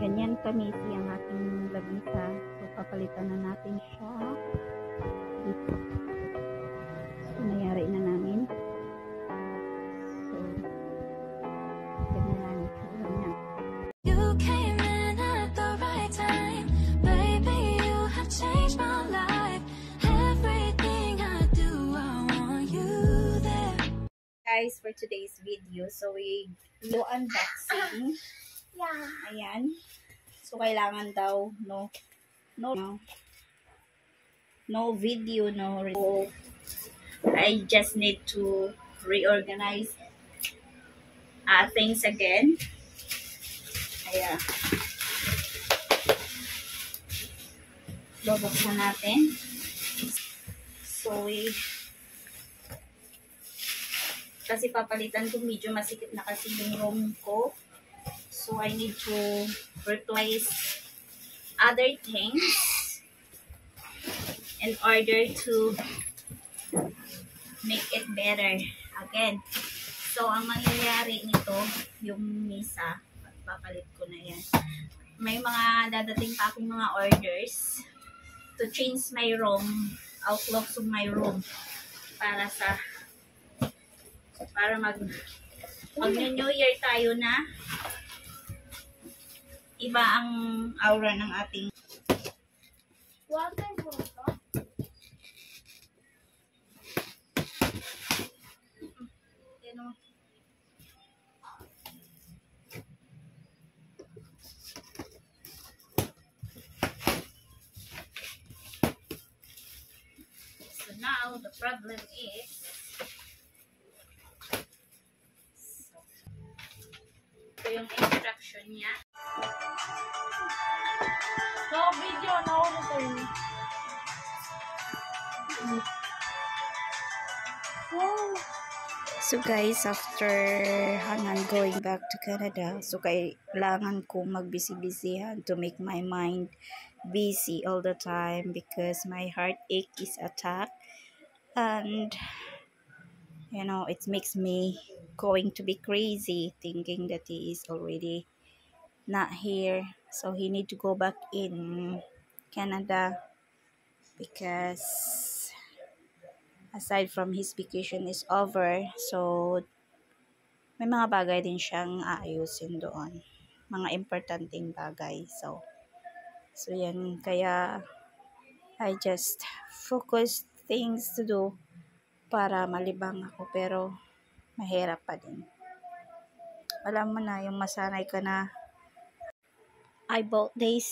Ganyan kamisi ang ating lamisa. So, papalitan na natin siya. Dito. So, nayari na namin. So, ganyan lang. Ganyan. You came in at the right time. Baby, you have changed my life. Everything I do, I want you there. Guys, for today's video, so we do unboxing. Yeah. Ayan. So, kailangan daw, no video, no. So, I just need to reorganize things again. Ayan. Bubuksan natin. So, kasi papalitan ko, medyo masikip na kasi yung room ko. So, I need to replace other things in order to make it better again. So, ang mangyayari nito, yung misa, papalit ko na yan. May mga dadating pa akong mga orders to change my room, outlooks of my room, para mag New Year tayo na. Iba ang aura ng ating Water bottle. So now the problem is ito yung instruction niya. No video, no return. So guys, after Hanan going back to Canada, so kailangan ko magbisi-bisihan to make my mind busy all the time because my heartache is attacked, and you know, it makes me going to be crazy thinking that he is already not here. So he need to go back in Canada because aside from his vacation is over, so may mga bagay din siyang aayusin doon, mga importanteng bagay. So yan, kaya I just focus things to do para malibang ako, pero mahirap pa din. Alam mo na, yung masanay ka na. I bought this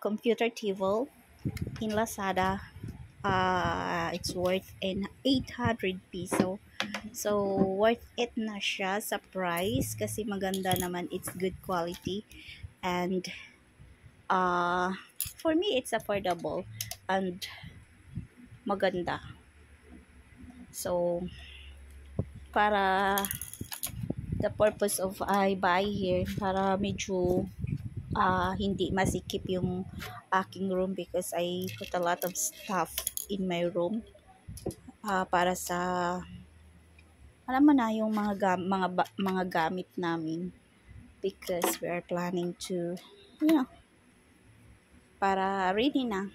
computer table in Lazada. It's worth in 800 peso. So, worth it na siya sa price kasi maganda naman. It's good quality. And, for me, it's affordable and maganda. So, para the purpose of I buy here, para medyo hindi masikip yung aking room because I put a lot of stuff in my room para sa, alam mo na, yung mga gamit namin because we are planning to, you know, para ready na,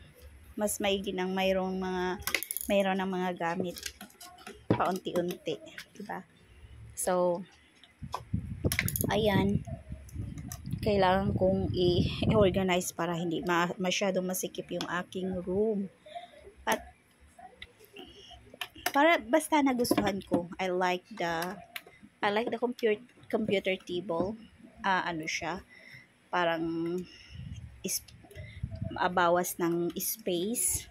mas maigi nang mayroon ng mga gamit paunti-unti, diba? So ayan, kailangan kong i-organize para hindi masyadong masikip yung aking room. At para basta nagustuhan ko. I like the computer table. Ano siya? Parang bawas ng space.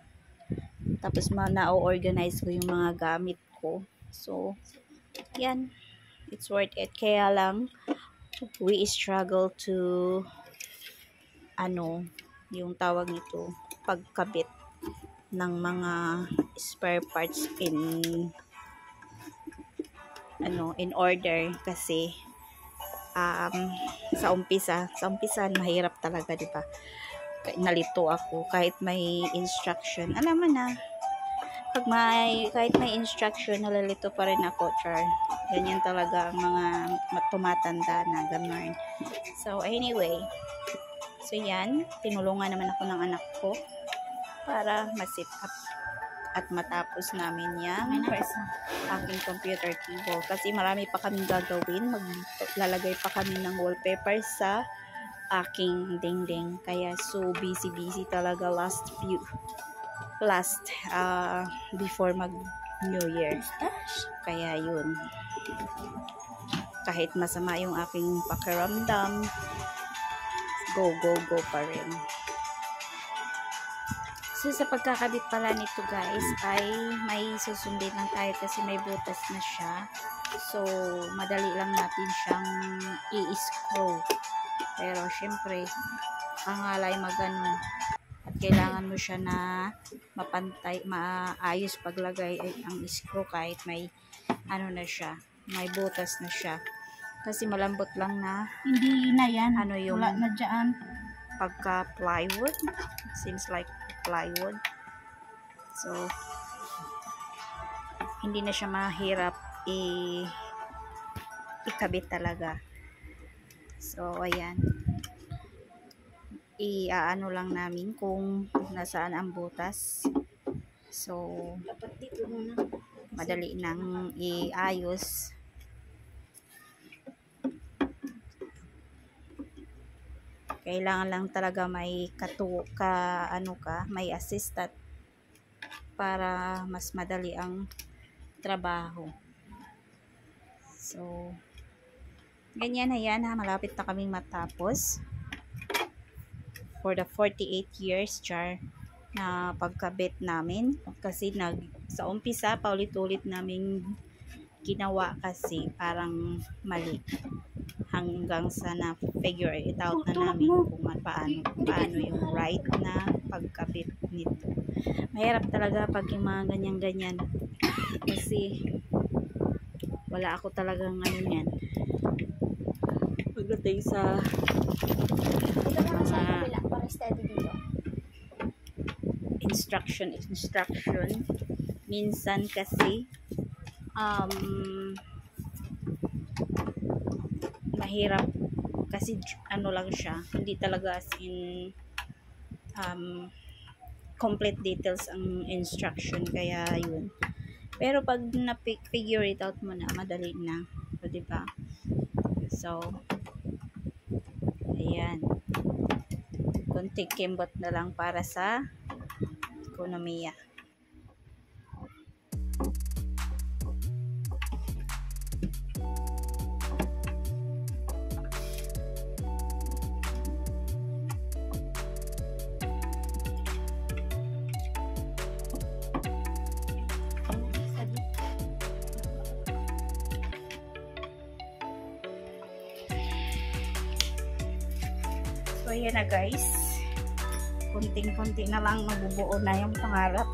Tapos na-organize ko yung mga gamit ko. So yan, it's worth it. Kaya lang we struggle to yung tawag nito, pagkabit ng mga spare parts in order kasi sa umpisa mahirap talaga, di ba? Nalito ako kahit may instruction. Alam mo na, kahit may instruction, nalalito pa rin ako, char. Ganyan talaga ang mga tumatanda na, gano'n. So, anyway, So yan, tinulungan naman ako ng anak ko para ma-sit up at matapos namin yung aking computer keyboard. Kasi marami pa kaming gagawin. Maglalagay pa kami ng wallpaper sa aking dingding. Kaya so busy talaga before mag New Year. Kaya yun. Kahit masama yung aking pakiramdam, go pa rin. So, sa pagkakabit pala nito guys, ay may susundin lang tayo kasi may butas na siya. So, madali lang natin siyang i-screw. Pero, syempre, ang alay magano at kailangan mo siya na mapantay, maayos paglagay ay ang screw kahit may ano na siya, may butas na siya. Kasi malambot lang na Hindi na yan. ano yung Wala na dyan. pagka plywood. Seems like plywood. So, hindi na siya mahirap ikabit talaga. So, ayan. Iaano lang namin kung nasaan ang butas. So, Dapat dito muna. madali nang iayos. Kailangan lang talaga may may assistant para mas madali ang trabaho. So, ganyan na yan ha. Malapit na kaming matapos. For the 48 years, na pagkabit namin. Kasi sa umpisa, paulit-ulit namin ginawa kasi parang mali. Hanggang sa na-figure it out na namin kung paano yung right na pagkabit nito. Mahirap talaga pag yung mga ganyan-ganyan. Kasi wala ako talagang ano yan. Pagdating sa instruction, minsan kasi mahirap kasi ano lang siya, hindi talaga as in complete details ang instruction, kaya yun. Pero pag na-figure it out mo na, madali na, so, diba? So, ayan, kunting kimbot na lang para sa ekonomiya. So, ayan na guys. Kunting-kunti na lang mabubuo na yung pangarap.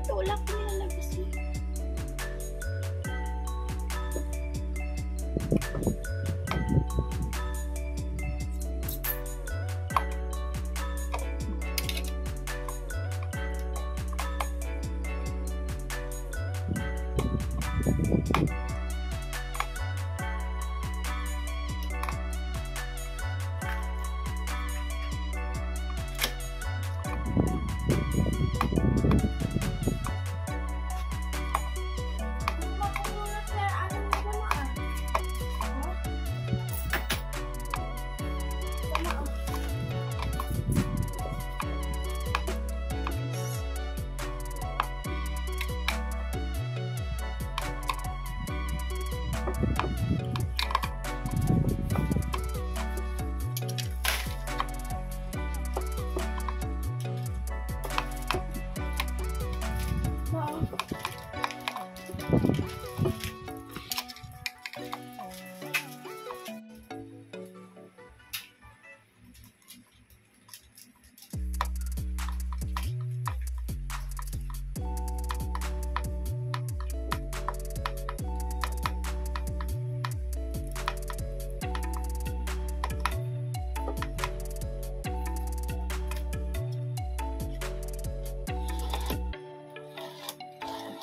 Tulak ko nilalagos mo.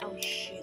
Oh shit.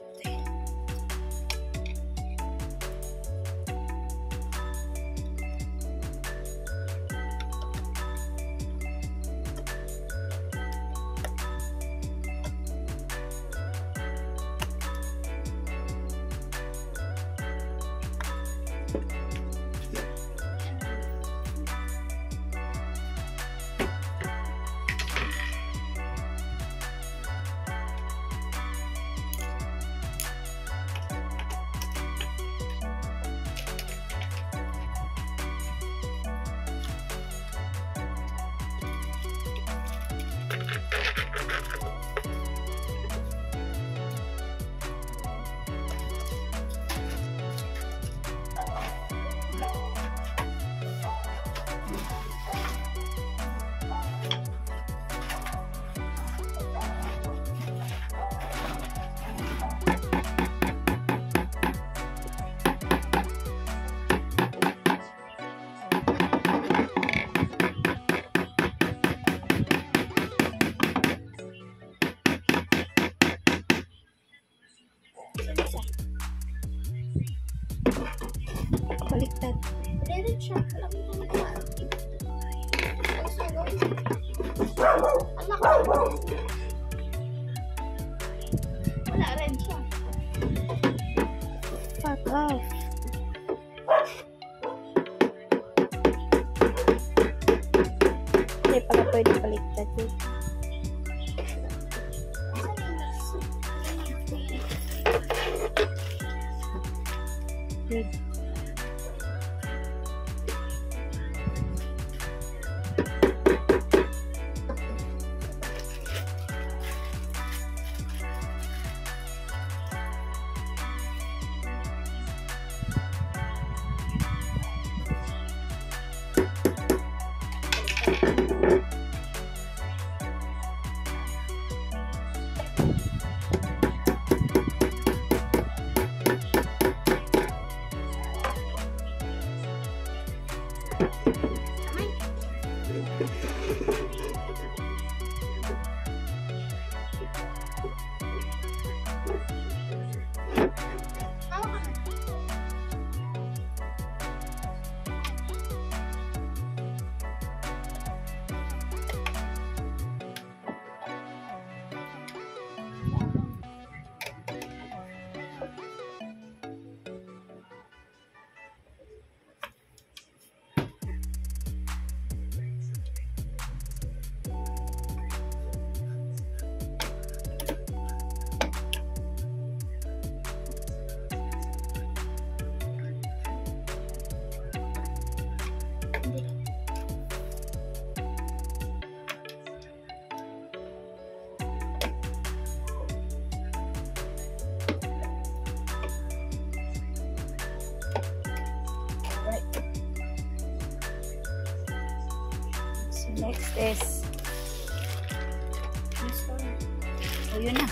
Baliktad. Pwede siya. Alam mo naman. Anak ko. Wala rin siya. Fuck off. Hindi pala pwede baliktad yun. Good. Next is so yun na.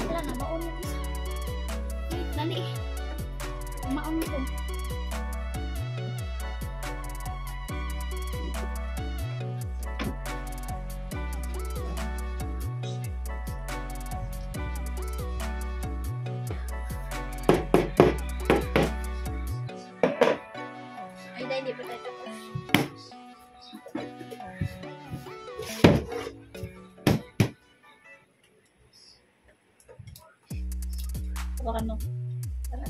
Wala na. Mauna isa. Hawakan mo. Tara.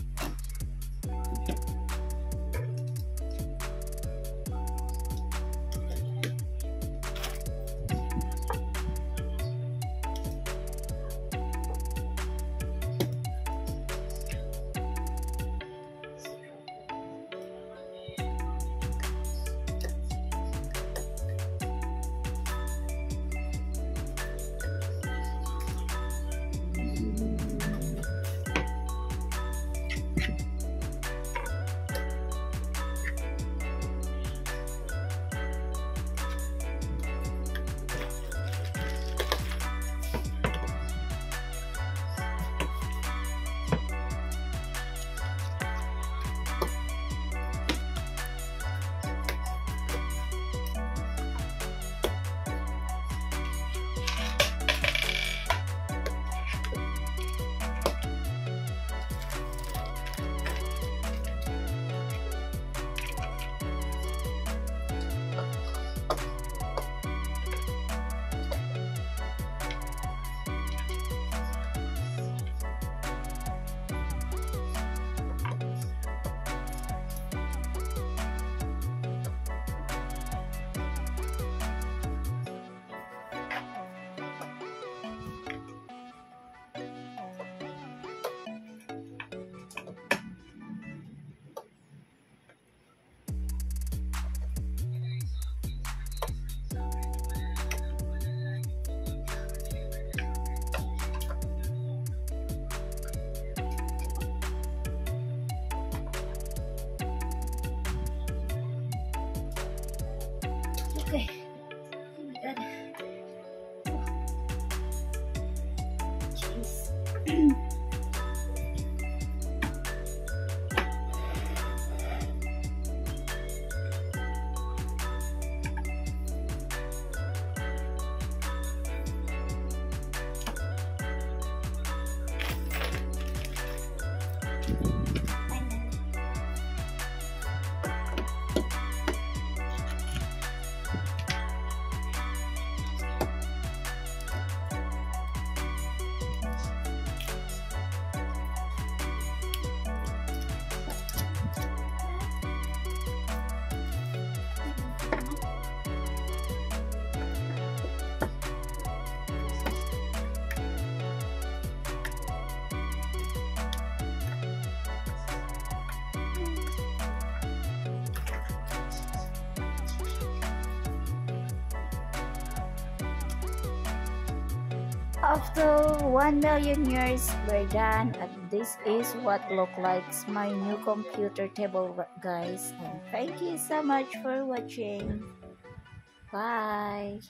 Okay. Oh my God. Jeez. After 1,000,000 years, we're done, and this is what look like my new computer table, guys. And thank you so much for watching. Bye.